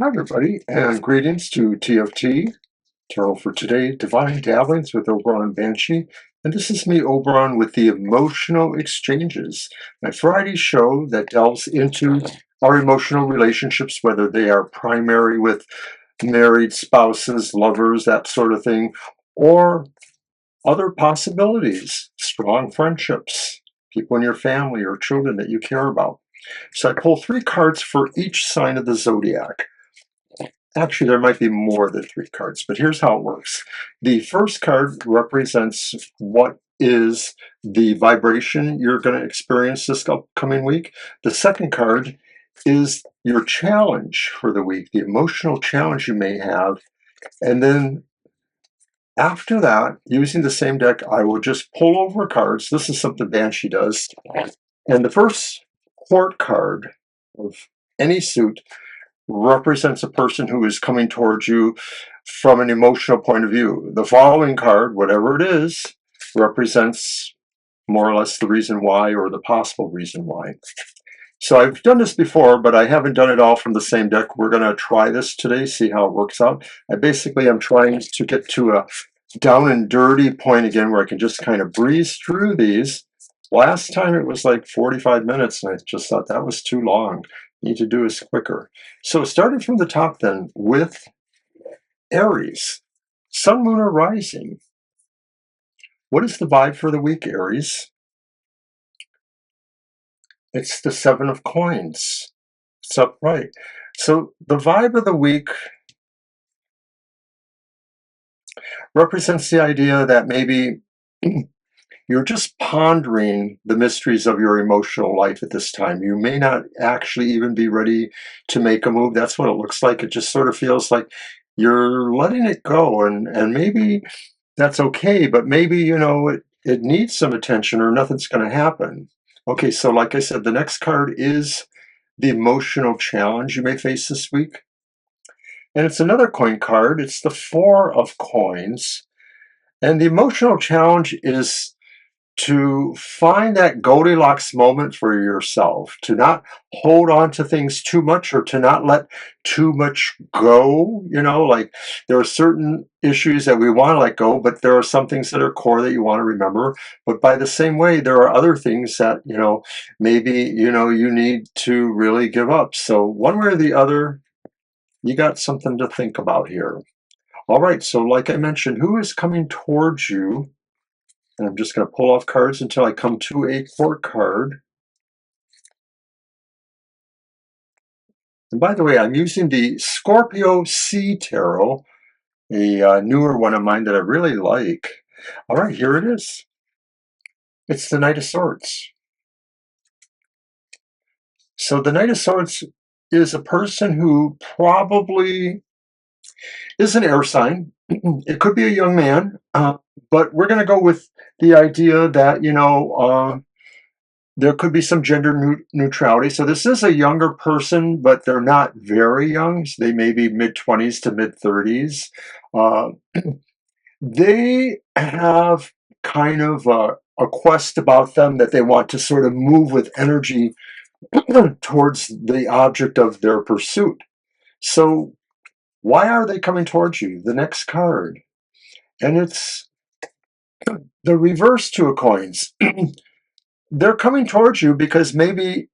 Hi, everybody, and greetings to TFT, Tarot for Today, Divine Dabblings with Oberon Banshee. And this is me, Oberon, with the Emotional Exchanges, my Friday show that delves into our emotional relationships, whether they are primary with married spouses, lovers, that sort of thing, or other possibilities, strong friendships, people in your family or children that you care about. So I pull 3 cards for each sign of the zodiac. Actually, there might be more than 3 cards, but here's how it works. The first card represents what is the vibration you're going to experience this upcoming week. The second card is your challenge for the week, the emotional challenge you may have. And then after that, using the same deck, I will just pull over cards. This is something Banshee does. And the first court card of any suit represents a person who is coming towards you from an emotional point of view. The following card, whatever it is, represents more or less the reason why or the possible reason why. So I've done this before, but I haven't done it all from the same deck. We're going to try this today, see how it works out. I basically am trying to get to a down and dirty point again where I can just kind of breeze through these. Last time it was like 45 minutes, and I just thought that was too long. Need to do this quicker. So starting from the top then with Aries, Sun, Moon, or Rising. What is the vibe for the week, Aries? It's the 7 of Coins. It's upright. So the vibe of the week represents the idea that maybe you're just pondering the mysteries of your emotional life at this time. You may not actually even be ready to make a move. That's what it looks like. It just sort of feels like you're letting it go, and maybe that's okay, but maybe, it needs some attention or nothing's going to happen. Okay, so like I said, the next card is the emotional challenge you may face this week. And it's another coin card. It's the 4 of Coins. And the emotional challenge is to find that Goldilocks moment for yourself, to not hold on to things too much or to not let too much go. Like there are certain issues that we want to let go, but there are some things that are core that you want to remember. But by the same way, there are other things that, maybe, you need to really give up. So one way or the other, you got something to think about here. All right, so like I mentioned, who is coming towards you? And I'm just going to pull off cards until I come to a court card. And by the way, I'm using the Scorpio Sea Tarot, a newer one of mine that I really like. All right, here it is. It's the Knight of Swords. So the Knight of Swords is a person who probably is an air sign. It could be a young man, but we're going to go with the idea that, there could be some gender neutrality. So this is a younger person, but they're not very young. So they may be mid-20s to mid-30s. Uh, they have kind of a quest about them that they want to sort of move with energy towards the object of their pursuit. So why are they coming towards you? The next card. And it's the reverse 2 of Coins. They're coming towards you because maybe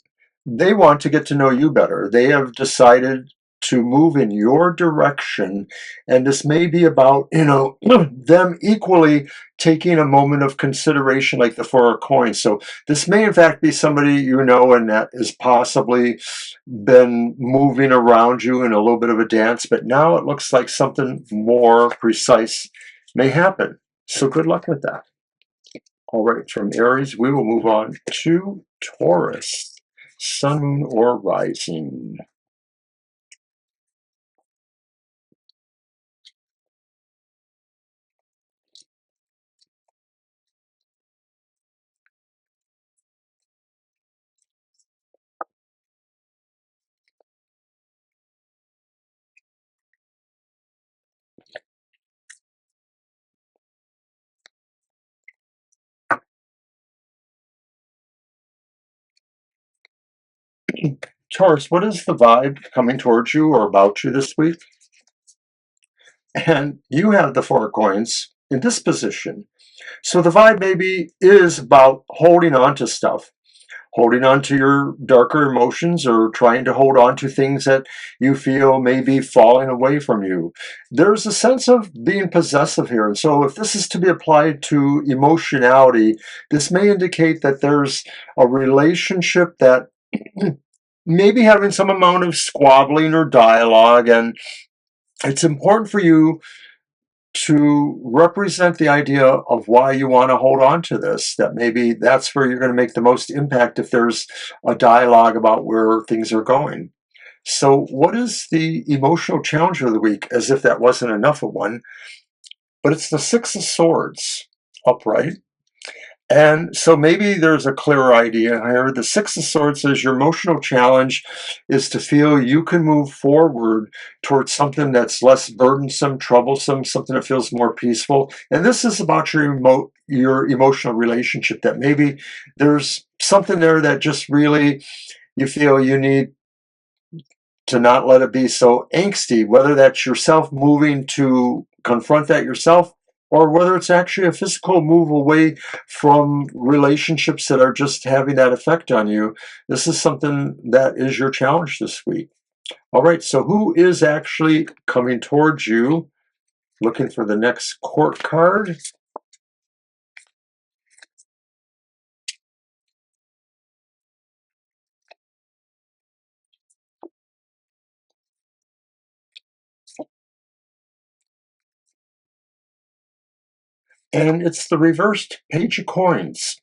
they want to get to know you better. They have decided to move in your direction, and this may be about, them equally taking a moment of consideration, like the 4 of Coins. So this may in fact be somebody and that has possibly been moving around you in a little bit of a dance, but now it looks like something more precise may happen. So good luck with that. All right, from Aries, we will move on to Taurus, Sun, Moon, or Rising. Taurus, what is the vibe coming towards you or about you this week? And you have the Four of Coins in this position. So the vibe maybe is about holding on to stuff, holding on to your darker emotions, or trying to hold on to things that you feel may be falling away from you. There's a sense of being possessive here. And so if this is to be applied to emotionality, this may indicate that there's a relationship that maybe having some amount of squabbling or dialogue, and it's important for you to represent the idea of why you want to hold on to this, that maybe that's where you're going to make the most impact if there's a dialogue about where things are going. So what is the emotional challenge of the week, as if that wasn't enough of one? But it's the Six of Swords upright. And so maybe there's a clearer idea here. The Six of Swords says your emotional challenge is to feel you can move forward towards something that's less burdensome, troublesome, something that feels more peaceful. And this is about your emotional relationship, that maybe there's something there that just really you feel you need to not let it be so angsty, whether that's yourself moving to confront that yourself, or whether it's actually a physical move away from relationships that are just having that effect on you. This is something that is your challenge this week. All right, so who is actually coming towards you? Looking for the next court card. And it's the reversed Page of Coins.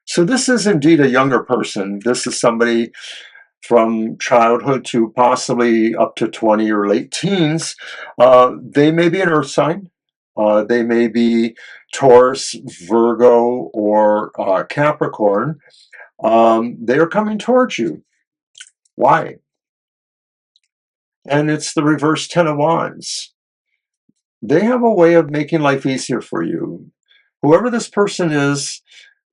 So this is indeed a younger person. This is somebody from childhood to possibly up to 20 or late teens. They may be an earth sign. They may be Taurus, Virgo, or Capricorn. They are coming towards you. Why? And it's the reverse Ten of Wands. They have a way of making life easier for you. Whoever this person is,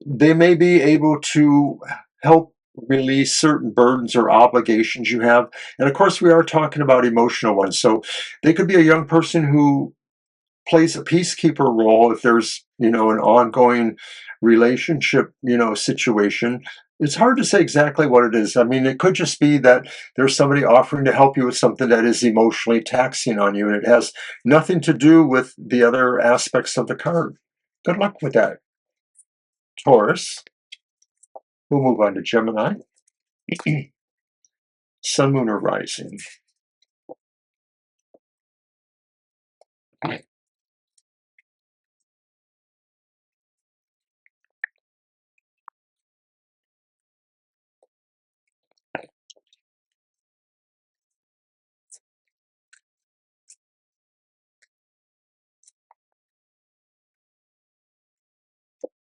they may be able to help release certain burdens or obligations you have. And of course, we are talking about emotional ones. So they could be a young person who plays a peacekeeper role if there's, an ongoing relationship, situation. It's hard to say exactly what it is. I mean, it could just be that there's somebody offering to help you with something that is emotionally taxing on you, and it has nothing to do with the other aspects of the card. Good luck with that, Taurus. We'll move on to Gemini. Sun, Moon, or Rising.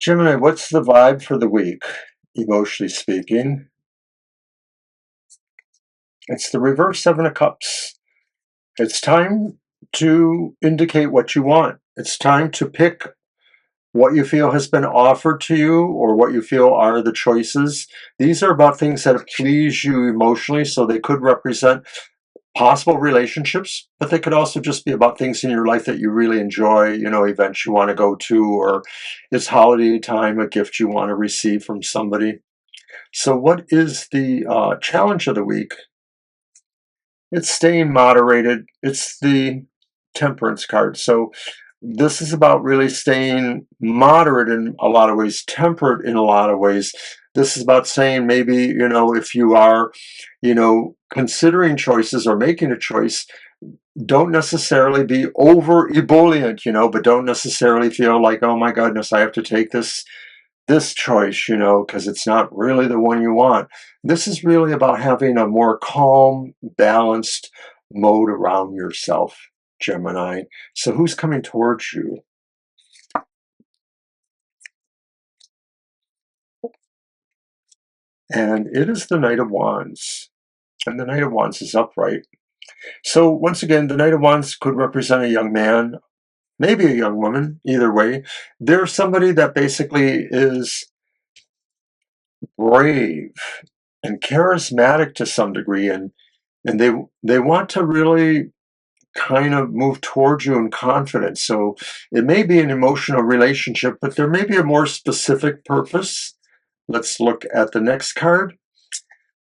Gemini, what's the vibe for the week, emotionally speaking? It's the reverse Seven of Cups. It's time to indicate what you want. It's time to pick what you feel has been offered to you, or what you feel are the choices. These are about things that please you emotionally, so they could represent possible relationships, but they could also just be about things in your life that you really enjoy, events you want to go to, or it's holiday time, a gift you want to receive from somebody. So what is the challenge of the week? It's staying moderated. It's the Temperance card. So this is about really staying moderate in a lot of ways, temperate in a lot of ways. This is about saying maybe, if you are, considering choices or making a choice, don't necessarily be over ebullient, but don't necessarily feel like, oh my goodness, I have to take this choice, because it's not really the one you want. This is really about having a more calm, balanced mode around yourself, Gemini. So who's coming towards you? And it is the Knight of Wands. And the Knight of Wands is upright. So once again, the Knight of Wands could represent a young man, maybe a young woman, either way. There's somebody that basically is brave. and charismatic to some degree, and they want to really kind of move towards you in confidence. So it may be an emotional relationship, but there may be a more specific purpose. Let's look at the next card.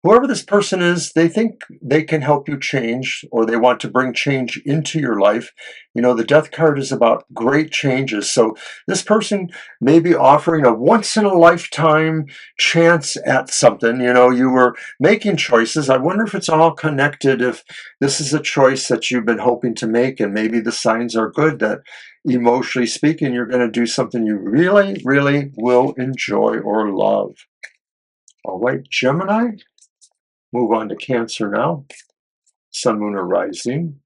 Whoever this person is, they think they can help you change, or they want to bring change into your life. You know, the death card is about great changes. So this person may be offering a once in a lifetime chance at something. You know, you were making choices. I wonder if it's all connected, if this is a choice that you've been hoping to make, and maybe the signs are good that emotionally speaking, you're going to do something you really, really will enjoy or love. All right, Gemini. Move on to Cancer now. Sun, Moon, or Rising.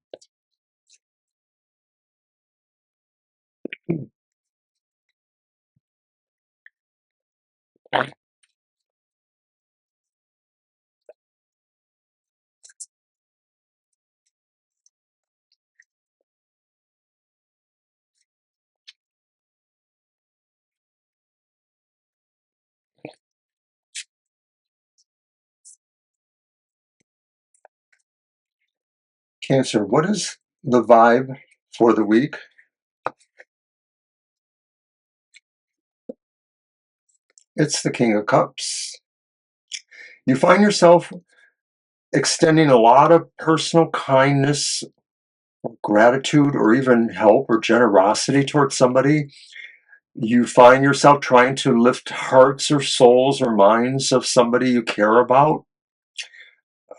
Cancer, what is the vibe for the week? It's the King of Cups. You find yourself extending a lot of personal kindness, gratitude, or even help or generosity towards somebody. You find yourself trying to lift hearts or souls or minds of somebody you care about.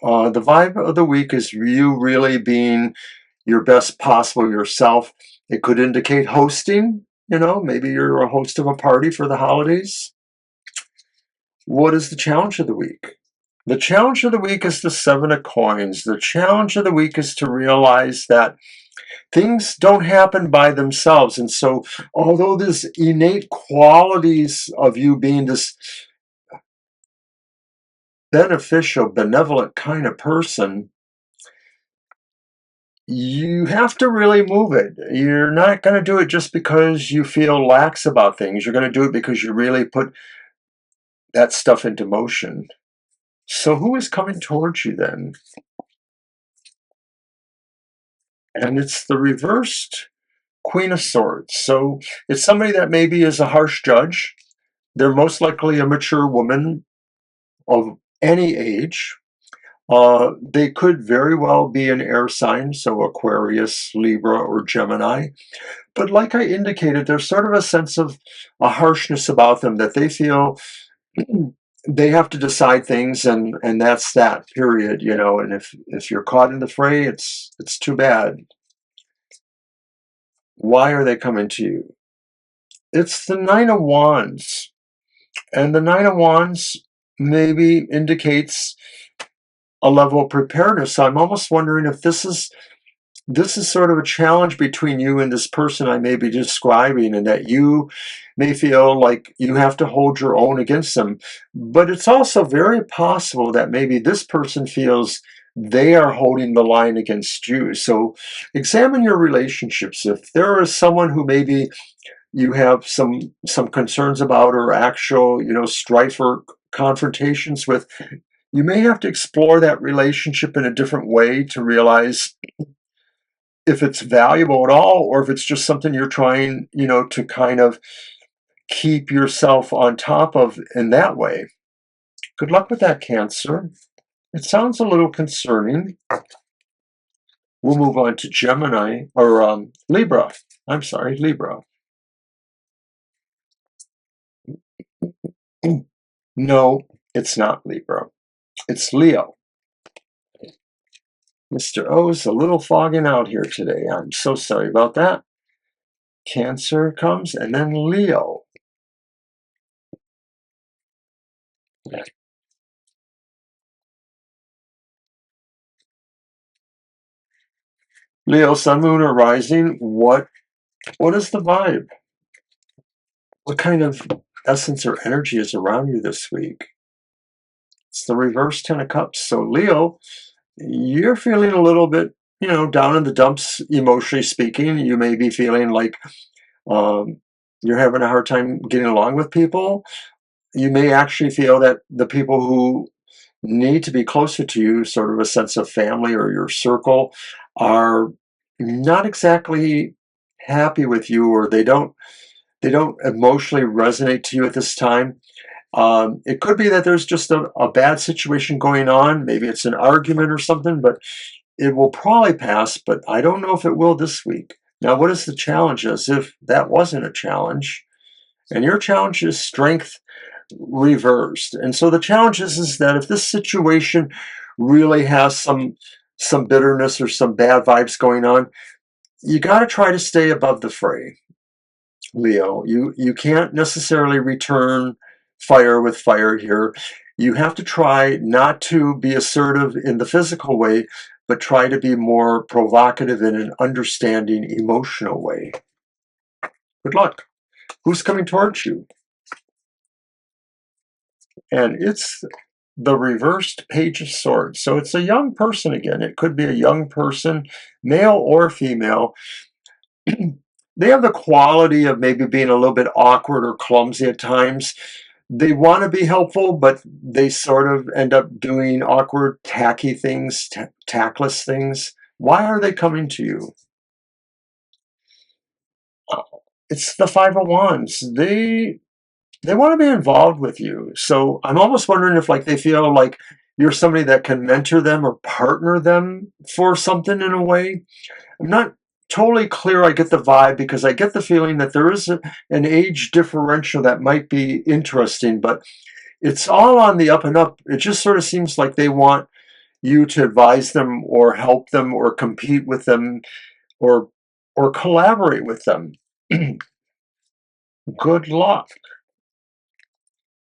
The vibe of the week is you really being your best possible yourself. It could indicate hosting, you know, maybe you're a host of a party for the holidays. What is the challenge of the week? The challenge of the week is the Seven of Coins. The challenge of the week is to realize that things don't happen by themselves. And so, although there's innate qualities of you being this beneficial, benevolent kind of person, you have to really move it. You're not going to do it just because you feel lax about things. You're going to do it because you really put that stuff into motion. So who is coming towards you then? And it's the reversed Queen of Swords. So it's somebody that maybe is a harsh judge. They're most likely a mature woman of any age. They could very well be an air sign, so Aquarius, Libra, or Gemini. But like I indicated, there's sort of a sense of a harshness about them that they feel they have to decide things, and that's that, period, you know. And if you're caught in the fray, it's too bad. Why are they coming to you? It's the Nine of Wands. And the Nine of Wands maybe indicates a level of preparedness. So I'm almost wondering if this is sort of a challenge between you and this person I may be describing, and that you may feel like you have to hold your own against them. But it's also very possible that maybe this person feels they are holding the line against you. So examine your relationships. If there is someone who maybe you have some concerns about, or actual, you know, strife or confrontations with, you may have to explore that relationship in a different way to realize if it's valuable at all, or if it's just something you're trying, you know, to kind of keep yourself on top of in that way. Good luck with that, Cancer. It sounds a little concerning. We'll move on to Gemini, or Libra. I'm sorry, Libra. No, it's not Libra. It's Leo. Mr. O's a little fogging out here today. I'm so sorry about that. Cancer comes, and then Leo. Leo, Sun, Moon, or Rising. What is the vibe? What kind of essence or energy is around you this week? It's the reverse Ten of Cups. So Leo, you're feeling a little bit, you know, down in the dumps, emotionally speaking. You may be feeling like you're having a hard time getting along with people. You may actually feel that the people who need to be closer to you, sort of a sense of family or your circle, are not exactly happy with you, or they don't emotionally resonate to you at this time. It could be that there's just a bad situation going on. Maybe it's an argument or something, but it will probably pass, but I don't know if it will this week. Now, what is the challenge? As if that wasn't a challenge. And your challenge is strength reversed. And so the challenge is that if this situation really has some bitterness or some bad vibes going on, you got to try to stay above the fray, Leo. You can't necessarily return fire with fire here. You have to try not to be assertive in the physical way, but try to be more provocative in an understanding, emotional way. Good luck. Who's coming towards you? And it's the reversed Page of Swords. So it's a young person again. It could be a young person, male or female. They have the quality of maybe being a little bit awkward or clumsy at times. They want to be helpful, but they sort of end up doing awkward, tacky things, tactless things. Why are they coming to you? It's the Five of Wands. They want to be involved with you. So I'm almost wondering if, like, they feel like you're somebody that can mentor them or partner them for something in a way. I'm not totally clear. I get the vibe because I get the feeling that there is an age differential that might be interesting, but it's all on the up and up. It just sort of seems like they want you to advise them or help them or compete with them or collaborate with them. Good luck.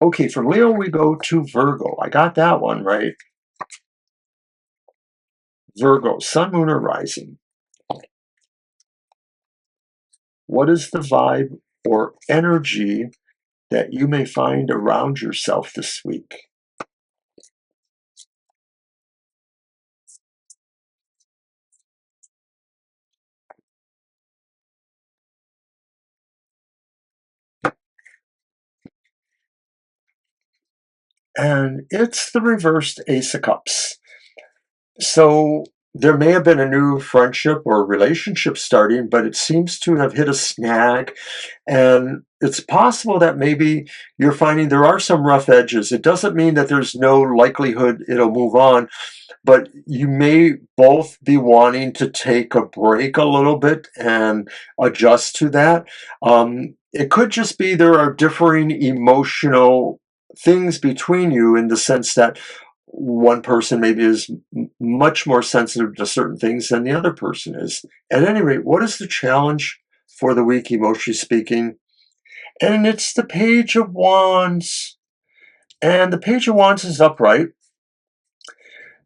Okay, from Leo we go to Virgo. I got that one right. Virgo, sun, moon, or rising. What is the vibe or energy that you may find around yourself this week? And it's the reversed Ace of Cups. So there may have been a new friendship or relationship starting, but it seems to have hit a snag. And it's possible that maybe you're finding there are some rough edges. It doesn't mean that there's no likelihood it'll move on, but you may both be wanting to take a break a little bit and adjust to that. It could just be there are differing emotional things between you, in the sense that one person maybe is much more sensitive to certain things than the other person is. At any rate, what is the challenge for the week, emotionally speaking? And it's the Page of Wands. And the Page of Wands is upright.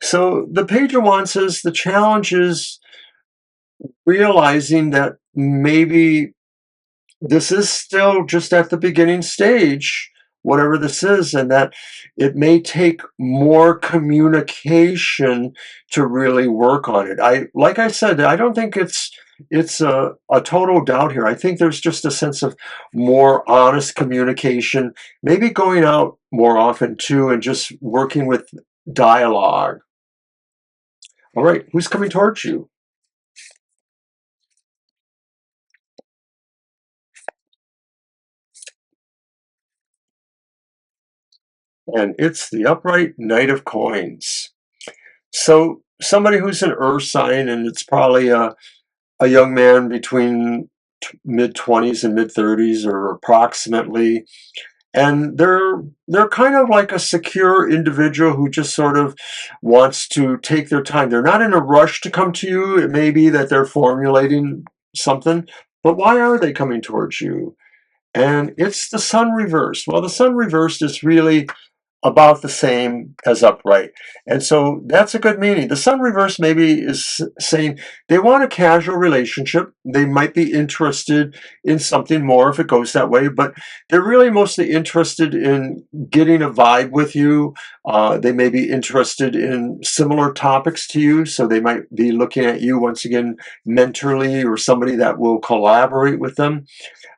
So the Page of Wands says the challenge is realizing that maybe this is still just at the beginning stage, whatever this is, and that it may take more communication to really work on it. Like I said, I don't think it's a total doubt here. I think there's just a sense of more honest communication, maybe going out more often too, and just working with dialogue. All right, who's coming towards you? And it's the upright Knight of Coins. So somebody who's an earth sign, and it's probably a young man between mid-20s and mid-30s, or approximately, and they're kind of like a secure individual who just sort of wants to take their time. They're not in a rush to come to you. It may be that they're formulating something, but why are they coming towards you? And it's the sun reversed. Well, the sun reversed is really about the same as upright. And so that's a good meaning. The sun reverse maybe is saying they want a casual relationship. They might be interested in something more if it goes that way, but they're really mostly interested in getting a vibe with you. They may be interested in similar topics to you, so they might be looking at you once again mentorly, or somebody that will collaborate with them.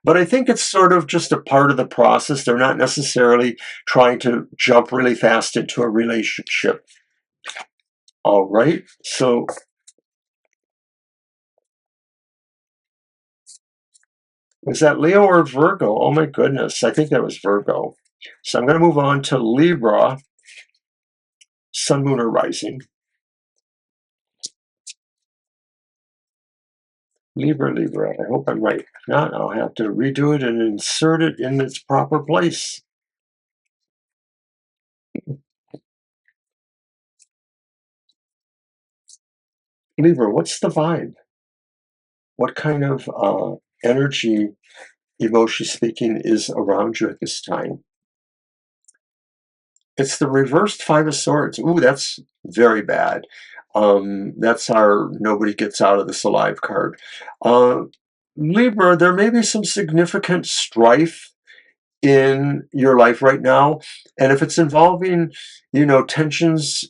But I think it's sort of just a part of the process. They're not necessarily trying to jump jump really fast into a relationship. All right, so was that Leo or Virgo? Oh my goodness, I think that was Virgo. So I'm going to move on to Libra, Sun, Moon, or Rising. Libra, Libra. I hope I'm right. If not, I'll have to redo it and insert it in its proper place. Libra, what's the vibe? What kind of energy, emotionally speaking, is around you at this time? It's the reversed Five of Swords. Ooh, that's very bad. That's our nobody gets out of this alive card. Libra, there may be some significant strife in your life right now. And if it's involving, tensions,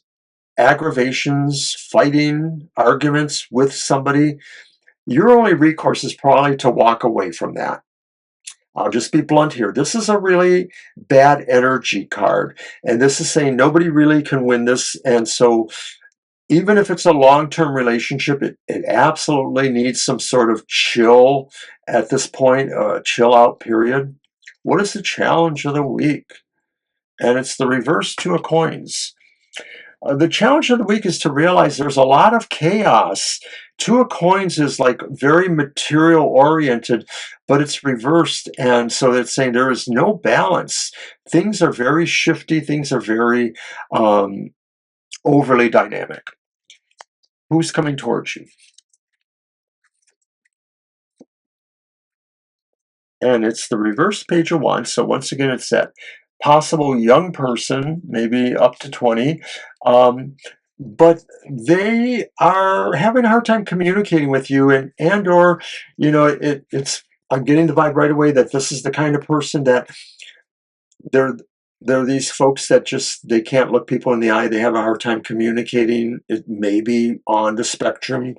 aggravations, fighting, arguments with somebody, your only recourse is probably to walk away from that. I'll just be blunt here. This is a really bad energy card. And this is saying nobody really can win this. And so even if it's a long-term relationship, it absolutely needs some sort of chill at this point, a chill out period. What is the challenge of the week? And it's the reverse Two of Coins. The challenge of the week is to realize there's a lot of chaos. Two of Coins is like very material oriented, but it's reversed. And so it's saying there is no balance. Things are very shifty. Things are very overly dynamic. Who's coming towards you? And it's the reverse Page of Wands. So once again, it's that possible young person, maybe up to 20, but they are having a hard time communicating with you, and or it's I'm getting the vibe right away that this is the kind of person that they're these folks that just they can't look people in the eye. They have a hard time communicating. It may be on the spectrum.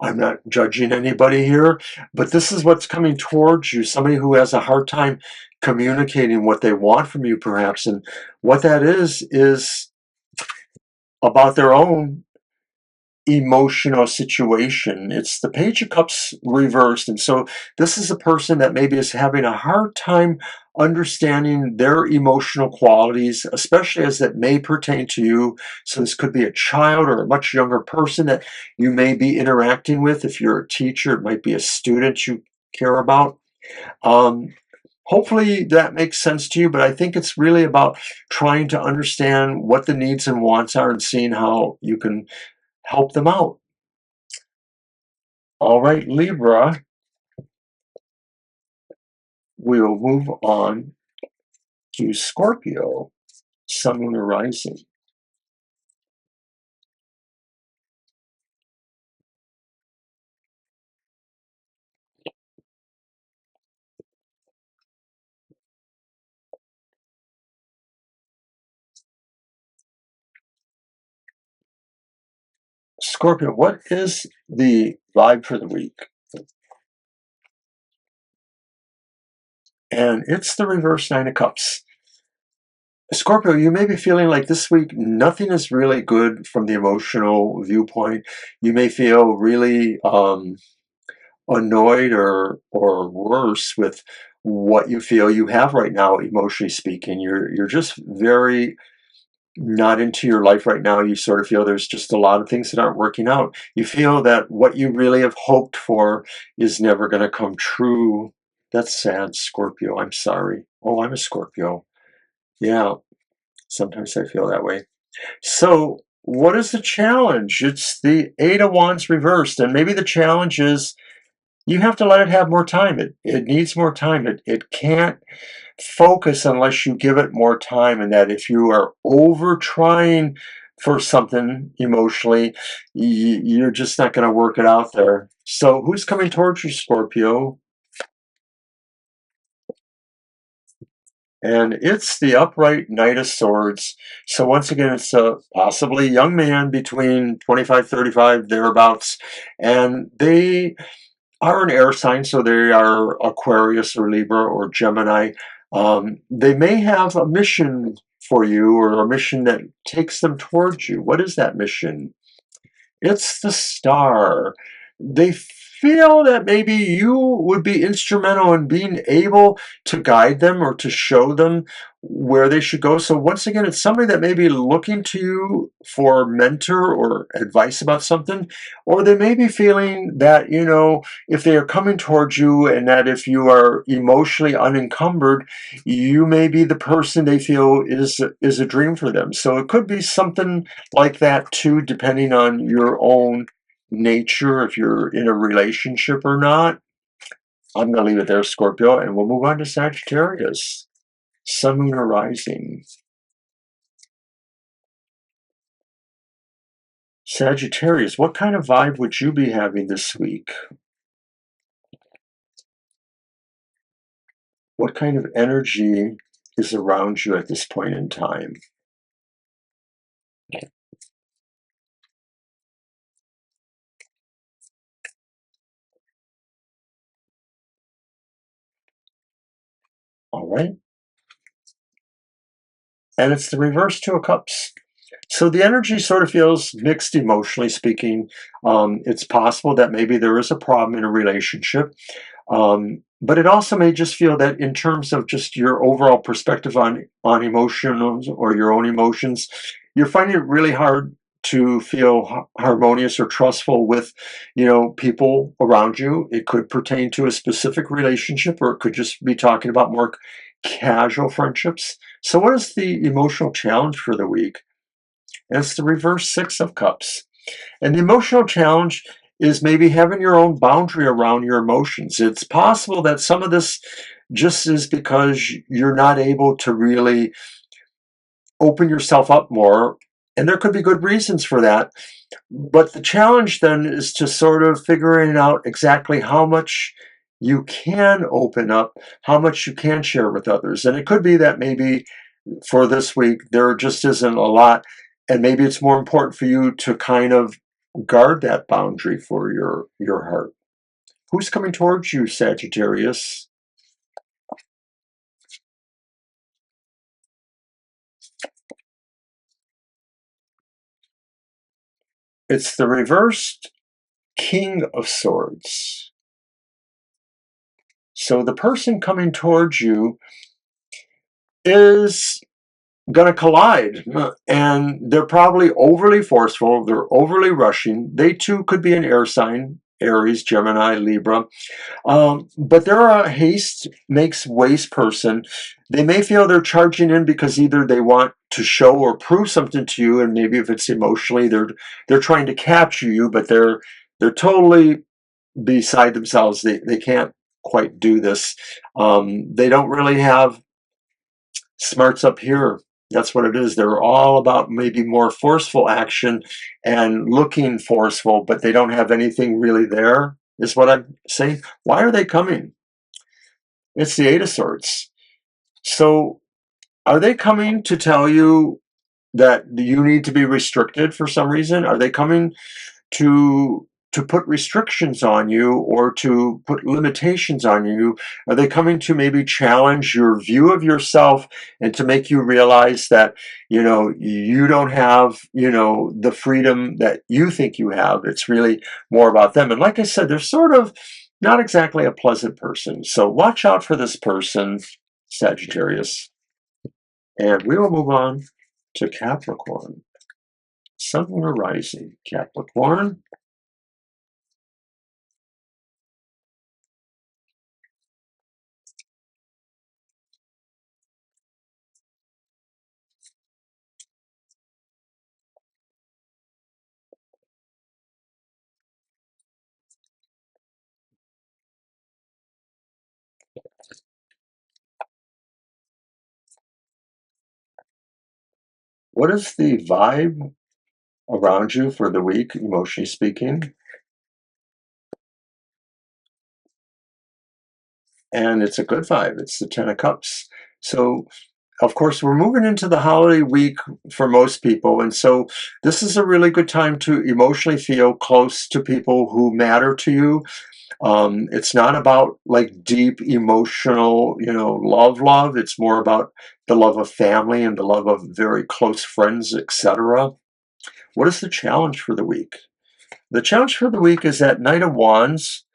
I'm not judging anybody here, but this is what's coming towards you. Somebody who has a hard time communicating what they want from you, perhaps. And what that is about their own emotional situation. It's the Page of Cups reversed. And so this is a person that maybe is having a hard time understanding their emotional qualities, especially as that may pertain to you. So this could be a child or a much younger person that you may be interacting with. If you're a teacher, it might be a student you care about. Hopefully that makes sense to you, but I think it's really about trying to understand what the needs and wants are and seeing how you can help them out. All right, Libra, we'll move on to Scorpio, Sun, Moon, or Rising. Scorpio, what is the vibe for the week? And it's the reverse Nine of Cups. Scorpio, you may be feeling like this week nothing is really good from the emotional viewpoint. You may feel really annoyed or worse with what you feel you have right now, emotionally speaking. You're just very not into your life right now. You sort of feel there's just a lot of things that aren't working out. You feel that what you really have hoped for is never going to come true. That's sad, Scorpio. I'm sorry. Oh, I'm a Scorpio. Yeah, sometimes I feel that way. So, what is the challenge? It's the Eight of Wands reversed. And maybe the challenge is you have to let it have more time. It needs more time. It can't focus unless you give it more time. And that if you are over trying for something emotionally, you're just not going to work it out there. So who's coming towards you, Scorpio? And it's the upright Knight of Swords. So once again, it's a possibly young man between 25, 35, thereabouts. And they are an air sign, so they are Aquarius or Libra or Gemini. They may have a mission for you, or a mission that takes them towards you. What is that mission? It's the Star. They feel that maybe you would be instrumental in being able to guide them or to show them where they should go. So once again, it's somebody that may be looking to you for mentor or advice about something, or they may be feeling that, if they are coming towards you, and that if you are emotionally unencumbered, you may be the person they feel is a dream for them. So it could be something like that too, depending on your own nature, if you're in a relationship or not. I'm going to leave it there, Scorpio, and we'll move on to Sagittarius. Sun, Moon, or Rising. Sagittarius, what kind of vibe would you be having this week? What kind of energy is around you at this point in time? All right. And it's the reverse Two of Cups. So the energy sort of feels mixed emotionally speaking. It's possible that maybe there is a problem in a relationship. But it also may just feel that in terms of just your overall perspective on emotions or your own emotions, you're finding it really hard to feel harmonious or trustful with, people around you. It could pertain to a specific relationship, or it could just be talking about more casual friendships. So what is the emotional challenge for the week? And it's the reverse Six of Cups. And the emotional challenge is maybe having your own boundary around your emotions. It's possible that some of this just is because you're not able to really open yourself up more. And there could be good reasons for that. But the challenge then is to sort of figuring out exactly how much you can open up, how much you can share with others. And it could be that maybe for this week, there just isn't a lot. And maybe it's more important for you to kind of guard that boundary for your heart. Who's coming towards you, Sagittarius? It's the reversed King of Swords. So the person coming towards you is going to collide, and they're probably overly forceful, they're overly rushing. They too could be an air sign: Aries, Gemini, Libra. But they're a haste makes waste person. They may feel they're charging in because either they want to show or prove something to you, and maybe if it's emotionally, they're trying to capture you, but they're totally beside themselves. They can't quite do this. They don't really have smarts up here. That's what it is. They're all about maybe more forceful action and looking forceful, but they don't have anything really there, is what I'm saying. Why are they coming? It's the Eight of Swords. So are they coming to tell you that you need to be restricted for some reason? Are they coming to put restrictions on you or to put limitations on you? Are they coming to maybe challenge your view of yourself and to make you realize that, you don't have, the freedom that you think you have? It's really more about them. And like I said, they're sort of not exactly a pleasant person. So watch out for this person, Sagittarius. And we will move on to Capricorn. Sun, Moon, or Rising. Capricorn. What is the vibe around you for the week, emotionally speaking? And it's a good vibe. It's the Ten of Cups. So of course, we're moving into the holiday week for most people, and so this is a really good time to emotionally feel close to people who matter to you. It's not about like deep emotional, love. It's more about the love of family and the love of very close friends, etc. What is the challenge for the week? The challenge for the week is that Knight of Wands.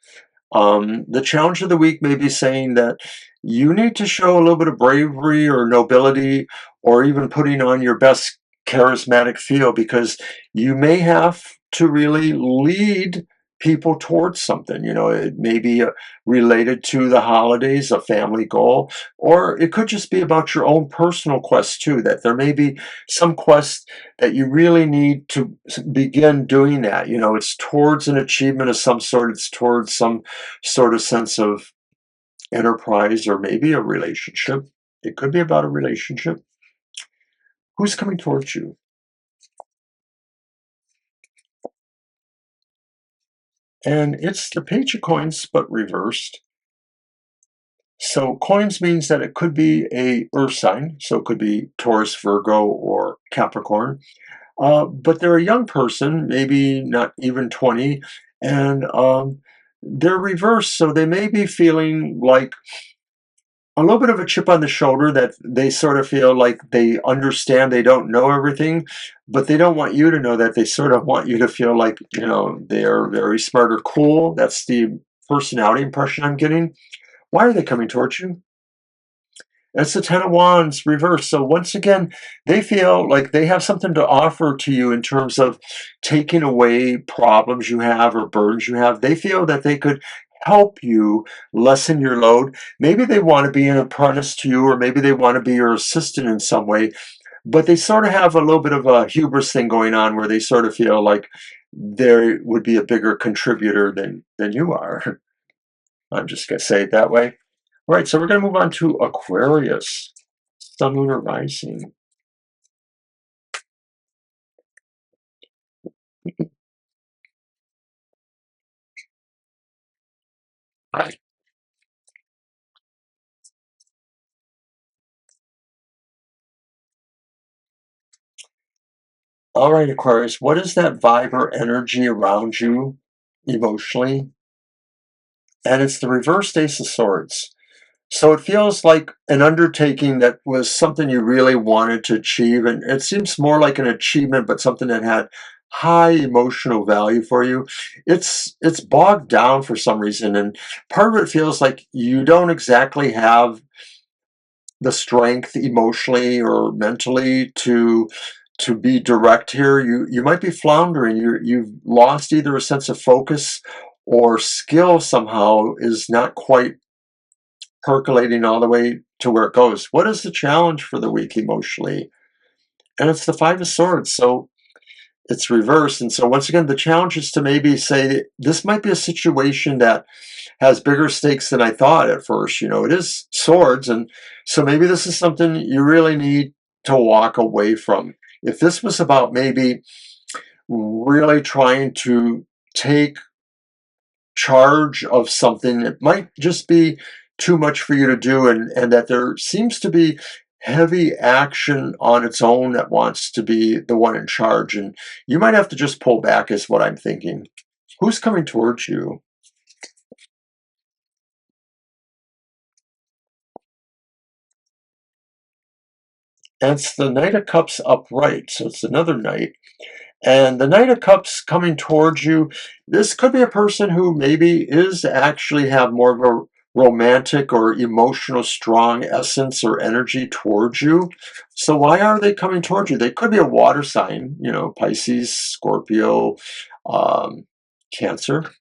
The challenge of the week may be saying that you need to show a little bit of bravery or nobility, or even putting on your best charismatic feel, because you may have to really lead people towards something. It may be related to the holidays, a family goal, or it could just be about your own personal quest too, that there may be some quest that you really need to begin doing that. It's towards an achievement of some sort. It's towards some sort of sense of enterprise, or maybe a relationship. It could be about a relationship. Who's coming towards you? And it's the Page of Coins, but reversed. So coins means that it could be a earth sign. So it could be Taurus, Virgo, or Capricorn. But they're a young person, maybe not even 20, and they're reversed. So they may be feeling like a little bit of a chip on the shoulder, that they sort of feel like they understand they don't know everything, but they don't want you to know that. They sort of want you to feel like, they're very smart or cool. That's the personality impression I'm getting. Why are they coming towards you? It's the Ten of Wands reversed. So once again, they feel like they have something to offer to you in terms of taking away problems you have or burdens you have. They feel that they could help you lessen your load. Maybe they want to be an apprentice to you, or maybe they want to be your assistant in some way, but they sort of have a little bit of a hubris thing going on, where they sort of feel like they would be a bigger contributor than you are. I'm just going to say it that way. All right, so we're going to move on to Aquarius, Sun, Moon, or Rising. All right, Aquarius, what is that vibe or energy around you emotionally? And it's the reverse Ace of Swords. So it feels like an undertaking that was something you really wanted to achieve. And it seems more like an achievement, but something that had high emotional value for you. It's bogged down for some reason. And part of it feels like you don't exactly have the strength emotionally or mentally to be direct here. You might be floundering. You've lost either a sense of focus, or skill somehow is not quite percolating all the way to where it goes. What is the challenge for the week emotionally? And it's the Five of Swords. So it's reversed. And so once again, the challenge is to maybe say, this might be a situation that has bigger stakes than I thought at first. It is swords. And so maybe this is something you really need to walk away from. If this was about maybe really trying to take charge of something, it might just be too much for you to do, and that there seems to be heavy action on its own that wants to be the one in charge, and you might have to just pull back, is what I'm thinking. Who's coming towards you? And it's the Knight of Cups upright, so it's another knight. And the Knight of Cups coming towards you, this could be a person who maybe is actually have more of a romantic or emotional strong essence or energy towards you. So why are they coming towards you? They could be a water sign, Pisces, Scorpio, um, Cancer.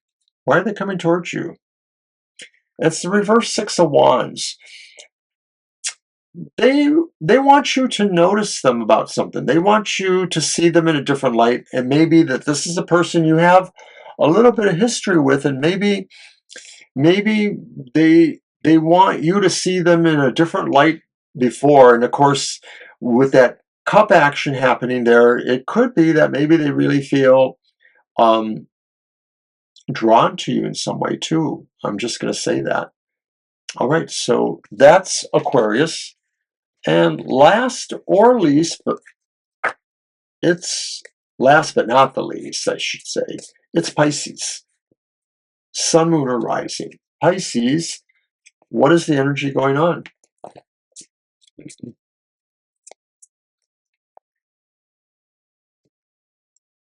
Why are they coming towards you? It's the reverse Six of Wands. They want you to notice them about something. They want you to see them in a different light, and maybe that this is a person you have a little bit of history with, and maybe they want you to see them in a different light before. And of course, with that cup action happening there, it could be that maybe they really feel um, drawn to you in some way too. I'm just going to say that. All right, so that's Aquarius. And last or least, but it's last but not the least, I should say, it's Pisces. Sun, Moon, or Rising. Pisces, what is the energy going on?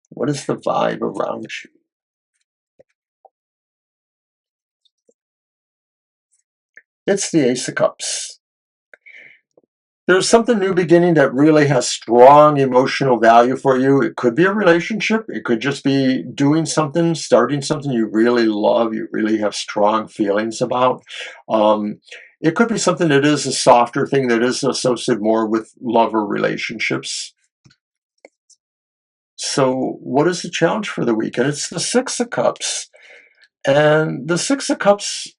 What is the vibe around you? It's the Ace of Cups. There's something new beginning that really has strong emotional value for you. It could be a relationship. It could just be doing something, starting something you really love, you really have strong feelings about. It could be something that is a softer thing that is associated more with love or relationships. So what is the challenge for the weekend? It's the Six of Cups. And the Six of Cups,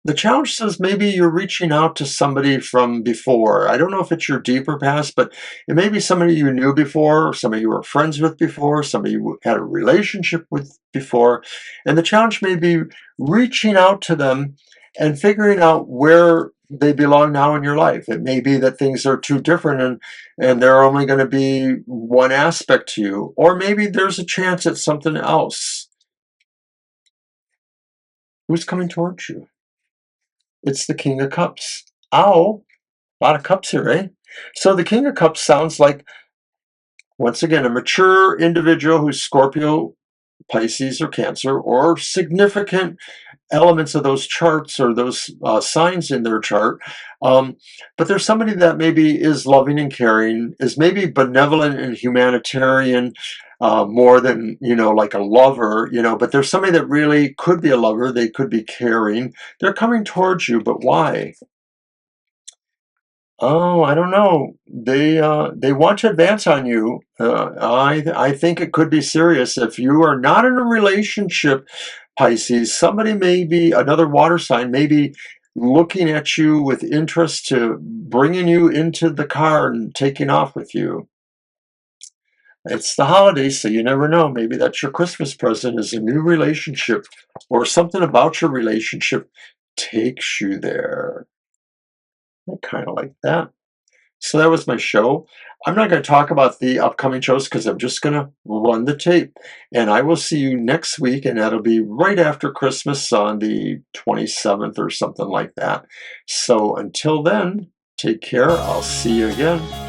the challenge says maybe you're reaching out to somebody from before. I don't know if it's your deeper past, but it may be somebody you knew before, or somebody you were friends with before, somebody you had a relationship with before. And the challenge may be reaching out to them and figuring out where they belong now in your life. It may be that things are too different and they're only going to be one aspect to you. Or maybe there's a chance at something else. Who's coming towards you? It's the King of Cups. Ow, a lot of cups here, eh? So the King of Cups sounds like, once again, a mature individual who's Scorpio, Pisces, or Cancer, or significant elements of those charts or those signs in their chart. But there's somebody that maybe is loving and caring, is maybe benevolent and humanitarian, more than, like a lover, but there's somebody that really could be a lover. They could be caring. They're coming towards you, but why? Oh, I don't know. They want to advance on you. I think it could be serious if you are not in a relationship, Pisces. Somebody may be another water sign, maybe looking at you with interest to bringing you into the car and taking off with you. It's the holidays, so you never know. Maybe that's your Christmas present is a new relationship or something about your relationship takes you there. I kind of like that. So that was my show. I'm not going to talk about the upcoming shows because I'm just going to run the tape. And I will see you next week, and that'll be right after Christmas on the 27th or something like that. So until then, take care. I'll see you again.